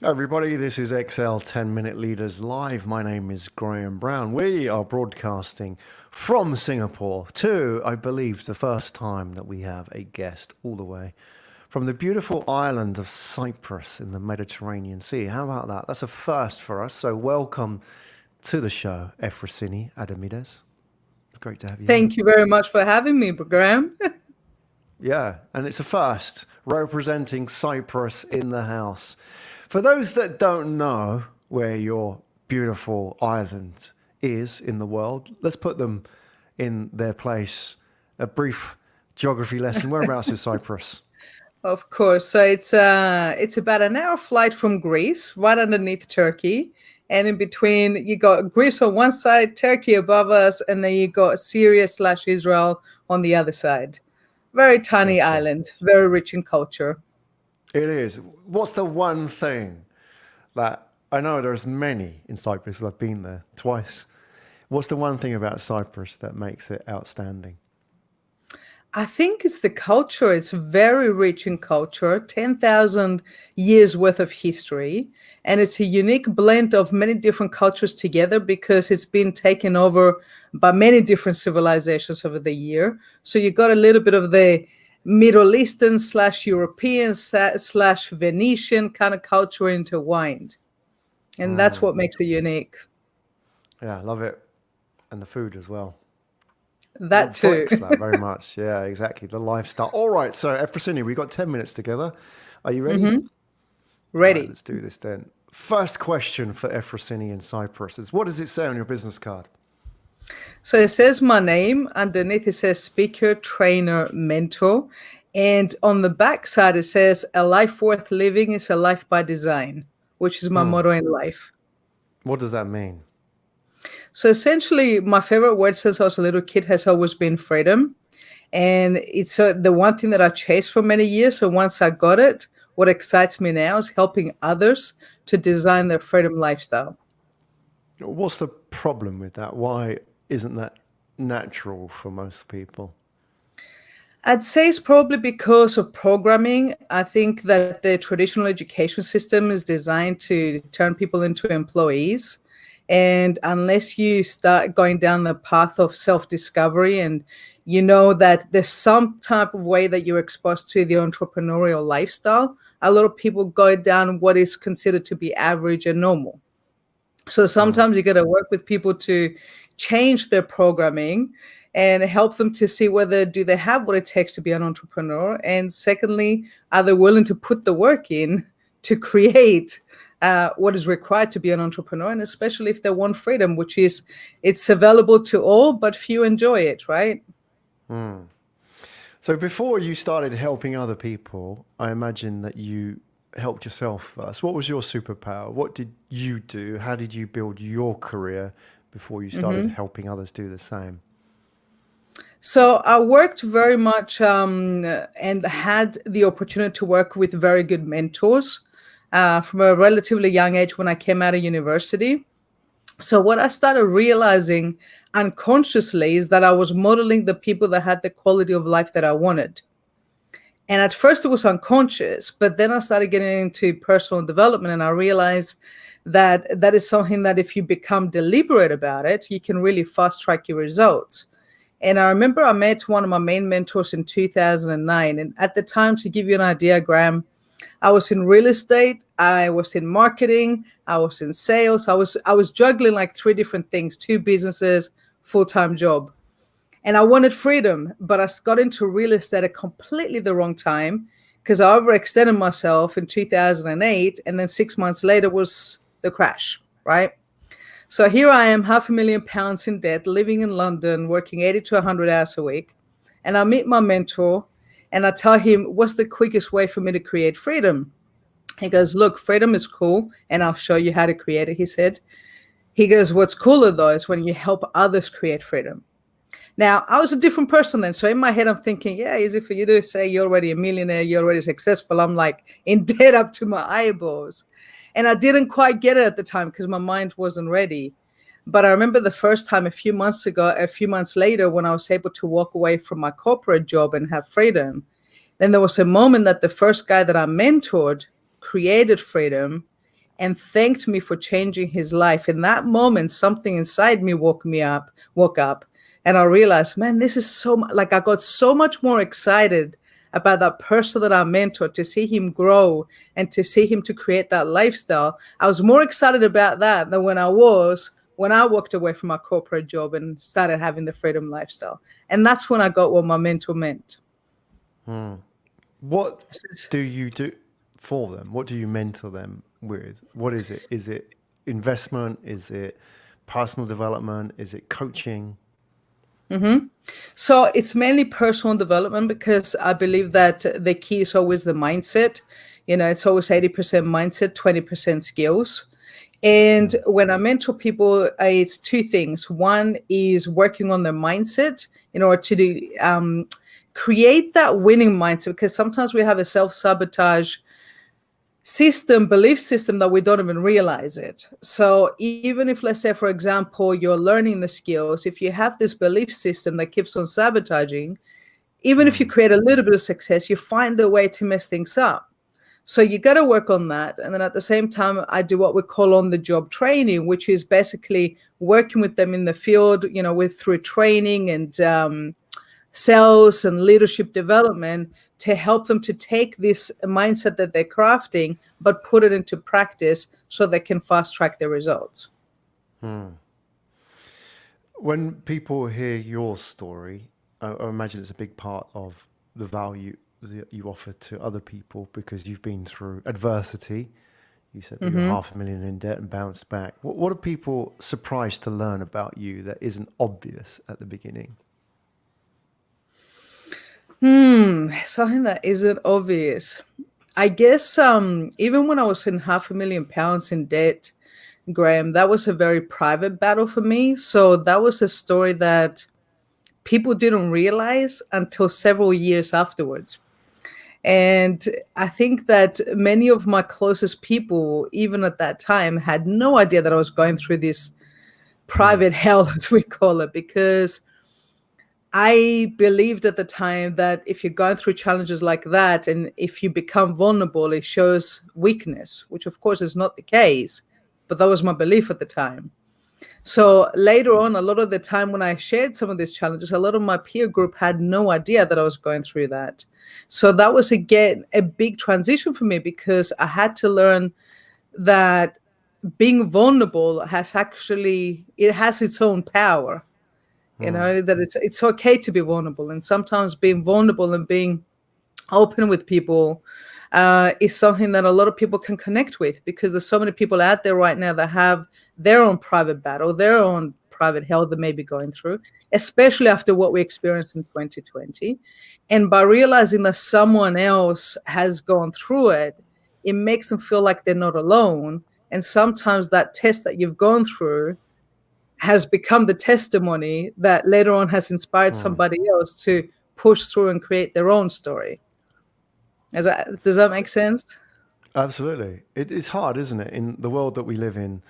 Everybody, this is XL 10 Minute Leaders Live. My name is Graham Brown. We are broadcasting from Singapore to, I believe, the first time that we have a guest all the way from the beautiful island of Cyprus in the Mediterranean Sea. How about that? That's a first for us. So welcome to the show, Efrosyni Adamides. Great to have you here. Thank you very much for having me, Graham. Yeah, and it's a first representing Cyprus in the house. For those that don't know where your beautiful island is in the world, let's put them in their place. A brief geography lesson. Whereabouts is Cyprus? Of course. So it's about an hour flight from Greece, right underneath Turkey. And in between, you got Greece on one side, Turkey above us, and then you got Syria/Israel on the other side. Very tiny Gotcha. island, very rich in culture. It is. What's the one thing that I know there's many in Cyprus, I've been there twice. What's the one thing about Cyprus that makes it outstanding? I think it's the culture. It's very rich in culture, 10,000 years worth of history. And it's a unique blend of many different cultures together because it's been taken over by many different civilizations over the year. So you got a little bit of the Middle Eastern slash European slash Venetian kind of culture intertwined. And that's what makes it unique. Yeah, I love it. And the food as well. That too. Reflects that very much. Yeah, exactly. The lifestyle. All right. So, Efrosyni, we got 10 minutes together. Are you ready? All right, Ready. let's do this then. First question for Efrosyni in Cyprus is, what does it say on your business card? So it says my name. Underneath it says speaker, trainer, mentor. And on the back side, it says a life worth living is a life by design, which is my motto in life. What does that mean? So essentially, my favorite word since I was a little kid has always been freedom. And it's the one thing that I chased for many years. So once I got it, what excites me now is helping others to design their freedom lifestyle. What's the problem with that? Why isn't that natural for most people? I'd say it's probably because of programming. I think that the traditional education system is designed to turn people into employees. And unless you start going down the path of self discovery and you know that there's some type of way that you're exposed to the entrepreneurial lifestyle, a lot of people go down what is considered to be average and normal. So sometimes you got to work with people to change their programming and help them to see whether do they have what it takes to be an entrepreneur, and secondly, are they willing to put the work in to create what is required to be an entrepreneur, and especially if they want freedom, which is it's available to all, but few enjoy it, right? So, before you started helping other people, I imagine that you helped yourself first. What was your superpower? What did you do? How did you build your career before you started helping others do the same? So I worked very much and had the opportunity to work with very good mentors from a relatively young age when I came out of university. So what I started realizing unconsciously is that I was modeling the people that had the quality of life that I wanted. And at first it was unconscious, but then I started getting into personal development and I realized that that is something that if you become deliberate about it, you can really fast track your results. And I remember I met one of my main mentors in 2009. And at the time, to give you an idea, Graham, I was in real estate, I was in marketing, I was in sales. I was juggling like three different things, two businesses, full-time job. And I wanted freedom, but I got into real estate at completely the wrong time because I overextended myself in 2008. And then 6 months later was the crash, right? So here I am, £500,000 in debt, living in London, working 80 to 100 hours a week. And I meet my mentor and I tell him, what's the quickest way for me to create freedom? He goes, look, freedom is cool and I'll show you how to create it, he said. He goes, what's cooler though is when you help others create freedom. Now, I was a different person then. So in my head, I'm thinking, yeah, easy for you to say you're already a millionaire, you're already successful. I'm like in debt up to my eyeballs. And I didn't quite get it at the time because my mind wasn't ready. But I remember the first time a few months later, when I was able to walk away from my corporate job and have freedom, then there was a moment that the first guy that I mentored created freedom. and thanked me for changing his life. In that moment, something inside me woke up, and I realized, man, this is like I got so much more excited about that person that I mentored, to see him grow and to see him to create that lifestyle. I was more excited about that than when I walked away from my corporate job and started having the freedom lifestyle. And that's when I got what my mentor meant. What do you do for them? What do you mentor them with? What is it? Is it investment? Is it personal development? Is it coaching? So it's mainly personal development, because I believe that the key is always the mindset. It's always 80% mindset, 20% skills. And when I mentor people, it's two things. One is working on their mindset in order to create that winning mindset, because sometimes we have a self-sabotage belief system, that we don't even realize it. So even if, let's say, for example, you're learning the skills, if you have this belief system that keeps on sabotaging, even if you create a little bit of success, you find a way to mess things up. So you got to work on that. And then at the same time, I do what we call on the job training, which is basically working with them in the field, through training and sales and leadership development, to help them to take this mindset that they're crafting, but put it into practice so they can fast track their results. When people hear your story, I imagine it's a big part of the value that you offer to other people, because you've been through adversity. You said that you're $500,000 in debt and bounced back. What are people surprised to learn about you that isn't obvious at the beginning? Something that isn't obvious. I guess even when I was in £500,000 in debt, Graham, that was a very private battle for me. So that was a story that people didn't realize until several years afterwards. And I think that many of my closest people, even at that time, had no idea that I was going through this private hell, as we call it, because I believed at the time that if you're going through challenges like that, and if you become vulnerable, it shows weakness, which of course is not the case, but that was my belief at the time. So later on, a lot of the time when I shared some of these challenges, a lot of my peer group had no idea that I was going through that. So that was, again, a big transition for me, because I had to learn that being vulnerable it has its own power. That it's okay to be vulnerable. And sometimes being vulnerable and being open with people is something that a lot of people can connect with, because there's so many people out there right now that have their own private battle, their own private hell they may be going through, especially after what we experienced in 2020. And by realizing that someone else has gone through it, it makes them feel like they're not alone. And sometimes that test that you've gone through has become the testimony that later on has inspired somebody else to push through and create their own story. Does that make sense? Absolutely. It's hard, isn't it? In the world that we live in,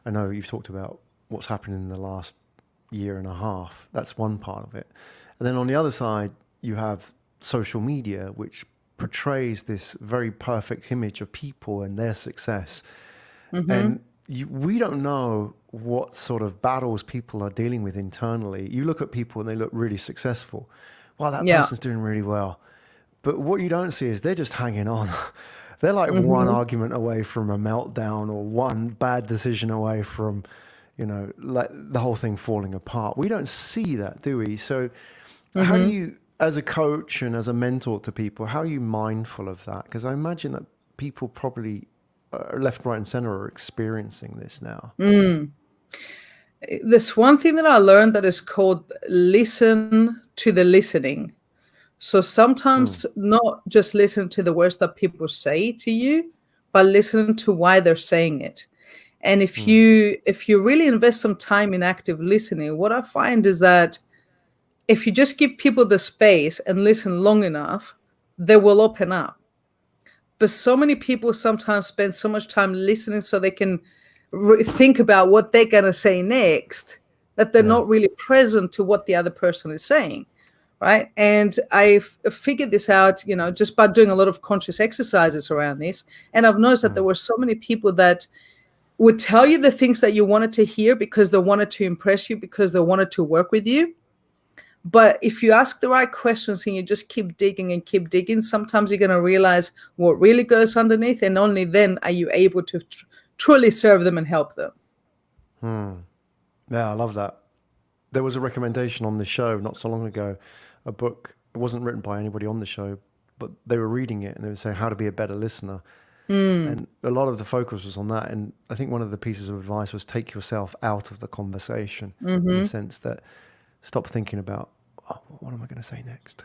I know you've talked about what's happened in the last year and a half. That's one part of it. And then on the other side, you have social media, which portrays this very perfect image of people and their success. And we don't know what sort of battles people are dealing with internally. You look at people and they look really successful. Wow, that person's doing really well. But what you don't see is they're just hanging on. They're like one argument away from a meltdown, or one bad decision away from, like the whole thing falling apart. We don't see that, do we? So how do you, as a coach and as a mentor to people, how are you mindful of that? Because I imagine that people probably left, right, and center are experiencing this now. There's one thing that I learned that is called listen to the listening. So sometimes not just listen to the words that people say to you, but listen to why they're saying it. And if you really invest some time in active listening, what I find is that if you just give people the space and listen long enough, they will open up. But so many people sometimes spend so much time listening so they can think about what they're going to say next, that they're not really present to what the other person is saying. right? And I figured this out, just by doing a lot of conscious exercises around this. And I've noticed that there were so many people that would tell you the things that you wanted to hear because they wanted to impress you, because they wanted to work with you. But if you ask the right questions and you just keep digging and keep digging, sometimes you're going to realize what really goes underneath, and only then are you able to truly serve them and help them. Yeah, I love that. There was a recommendation on the show not so long ago, a book. It wasn't written by anybody on the show, but they were reading it and they were saying how to be a better listener. And a lot of the focus was on that. And I think one of the pieces of advice was take yourself out of the conversation, in the sense that stop thinking about, oh, what am I going to say next?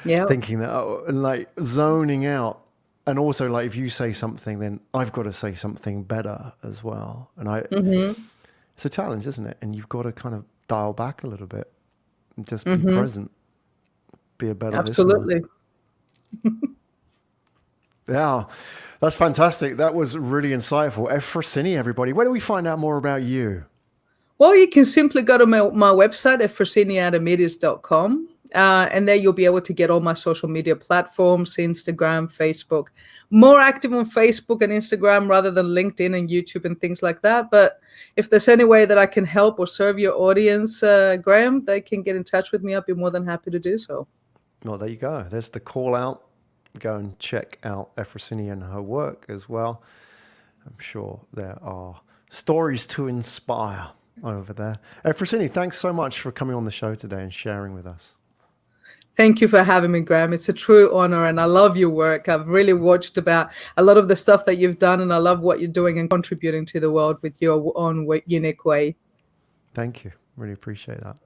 Yeah. Thinking that, and like zoning out. And also, like, if you say something, then I've got to say something better as well. And it's a challenge, isn't it? And you've got to kind of dial back a little bit and just be present, be a better listener. Absolutely. Yeah, that's fantastic. That was really insightful. Efrosyni, everybody. Where do we find out more about you? Well, you can simply go to my website, efrosyniadamides.com. And there you'll be able to get all my social media platforms, Instagram, Facebook. More active on Facebook and Instagram rather than LinkedIn and YouTube and things like that. But if there's any way that I can help or serve your audience, Graham, they can get in touch with me. I'd be more than happy to do so. Well, there you go. There's the call out. Go and check out Efrosyni and her work as well. I'm sure there are stories to inspire over there. Efrosyni, thanks so much for coming on the show today and sharing with us. Thank you for having me, Graham. It's a true honor, and I love your work. I've really watched about a lot of the stuff that you've done, and I love what you're doing and contributing to the world with your own unique way. Thank you. Really appreciate that.